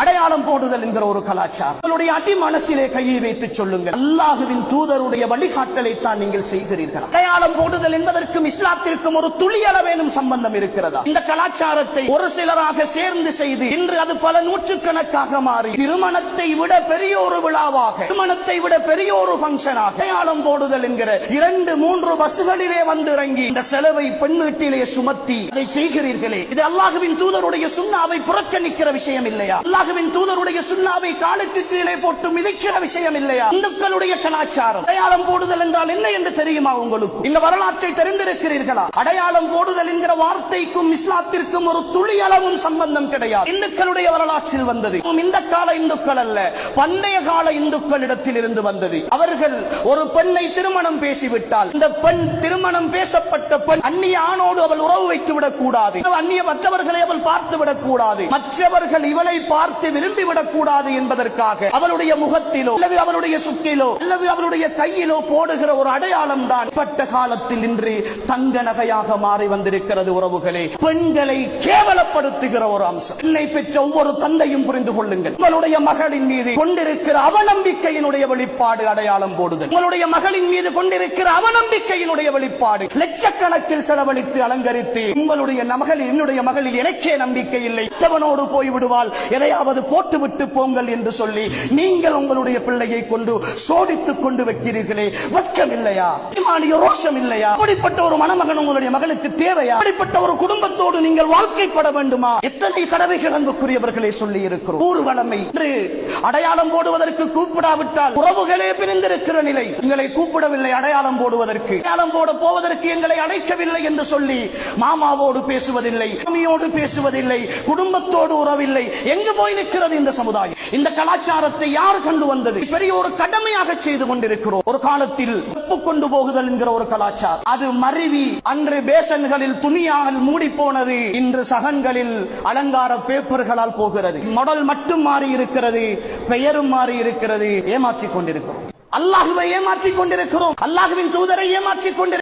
அடையாளம் போடுதல் என்கிற ஒரு கலாச்சாரம். உங்களுடைய அடி மனசிலே கையை வைத்து சொல்லுங்கள், அல்லாஹ்வின் தூதருடைய வழிகாட்டலை தான் நீங்கள் செய்கிறீர்கள். அடையாளம் போடுதல் என்பதற்கும் இஸ்லாத்திற்கும் ஒரு துளியளவேனும் சம்பந்தம் இருக்கிறதா? இந்த கலாச்சாரத்தை ஒரு சிலராக சேர்ந்து செய்து இன்று அது பல நூற்றுக்கணக்காக மாறி திருமணத்தை விட பெரிய ஒரு விழாவாக, திருமணத்தை விட பெரிய ஒரு பங்கனாக அடையாளம் போடுதல் என்கிற 2-3 பஸ்களிலே வந்து இறங்கி இந்த செலவை பெண் வீட்டிலே சுமத்தி அதை செய்கிறீர்களே, இது அல்லாஹ்வின் தூதருடைய சுன்னாவை புறக்கணிக்கிற விஷயம் இல்லையா? அல்லாஹ்வின் தூதருடைய சுன்னாவை காலுக்கு கீழே போட்டு மிதிக்கிற விஷயம் இல்லையா? இந்துக்களுடைய கலாச்சாரம். அடையாளம் போடுதல் என்றால் என்ன என்று தெரியுமா உங்களுக்கு? இந்த வரலாற்றை தெரிந்திருக்கிறீர்களா? அடையாளம் போடுதல் என்கிற வார்த்தைக்கும் இஸ்லாத்திற்கும் ஒரு துளி அளவும் சம்பந்தம் கிடையாது. இந்துக்களுடைய வரலாற்றில் வந்தது. இந்த கால இந்துக்கள் அல்ல, பண்டைய கால இந்துக்களிடத்தில் இருந்து வந்தது. அவர்கள் ஒரு பெண்ணை திருமணம் பேசிவிட்டால் இந்த பெண், திருமணம் பேசப்பட்ட பெண் அந்நிய ஆணோடு அவள் உறவு வைத்து விடக் கூடாது, அந்நிய மற்றவர்களை அவள் பார்த்து விடக் கூடாது, மற்றவர்கள் இவளை பார்த்து விரும்பிவிடக் கூடாது என்பதற்காக அவளுடைய முகத்திலோ அல்லது அவளுடைய சுக்கிலோ அல்லது அவளுடைய கையிலோ போடுகிற ஒரு அடையாளம் தான் பட்ட காலத்தில் இன்று தங்க நகையாக மாறி வந்திருக்கிறது. உறவுகளே, பெண்களை கேவலப்படுத்துகிற ஒரு அம்சம். பெண்ணை பெற்ற ஒவ்வொரு தந்தையும் புரிந்து கொள்ளுங்கள், உங்களுடைய மகளின் மீது கொண்டிருக்கிற அவநம்பிக்கையினுடைய வெளிப்பாடு அடையாளம் போடுதல். உங்களுடைய மகளின் மீது கொண்டிருக்கிற அவநம்பிக்கையினுடைய வெளிப்பாடு. லட்சக்கணக்கில் செலவழித்து அலங்கரித்து உங்களுடைய மகளில், என்னுடைய மகளில் எனக்கே நம்பிக்கை இல்லை, தவனோடு போய்விடுவாள், எதையாவது போட்டுவிட்டு போங்கள் என்று சொல்லி நீங்கள் உங்களுடைய பிள்ளையை கொண்டு சோதித்துக் கொண்டு வைக்கிறீர்களே, வெட்கம் இல்லையா? ரோஷம் இல்லையா? அப்படிப்பட்ட ஒரு மணமகன் உங்களுடைய மகளுக்கு தேவையா? அப்படிப்பட்ட ஒரு குடும்பத்தோடு நீங்கள் வாழ்க்கைப்பட வேண்டுமா? எத்தனை தடவைகள் அன்புக்குரியவர்களே சொல்லி இருக்கிறோம். ஊர்வலமை என்று அடையாளம் போடுவதற்கு கூப்பிடாவிட்டால் உறவுகளே பிரிந்திருக்கிற நிலை. எங்களை கூப்பிடவில்லை அடையாளம் போடுவதற்கு, அடையாளம் போட போவதற்கு எங்களை அழைக்கவில்லை என்று சொல்லி மாமாவோடு பேசுவதில்லை, மாமியோடு பேசுவதில்லை, குடும்பத்தோடு உறவில்லை. எங்கு போய் நிற்கிறது இந்த சமுதாயம்? இந்த கலாச்சாரத்தை யார் கொண்டு வந்தது? பெரிய ஒரு கடமையாக செய்து கொண்டிருக்கிறோம். ஒரு காலத்தில் கொண்டு போகுதல் என்கிற ஒரு கலாச்சாரம், அது மருவி அன்று பேசன்களில் துணியால் மூடி போனது, இன்று சகன்களில் அலங்கார பேப்பர்களால் போகிறது. மாடல் மட்டும் மாறி இருக்கிறது, பெயரும் மாறி இருக்கிறது. ஏமாற்றிக் கொண்டிருக்கிறோம், அல்லாஹ்வை ஏமாற்றிக் கொண்டிருக்கிறோம், அல்லாஹ்வின் தூதரை ஏமாற்றிக் கொண்டிருக்கிறோம்.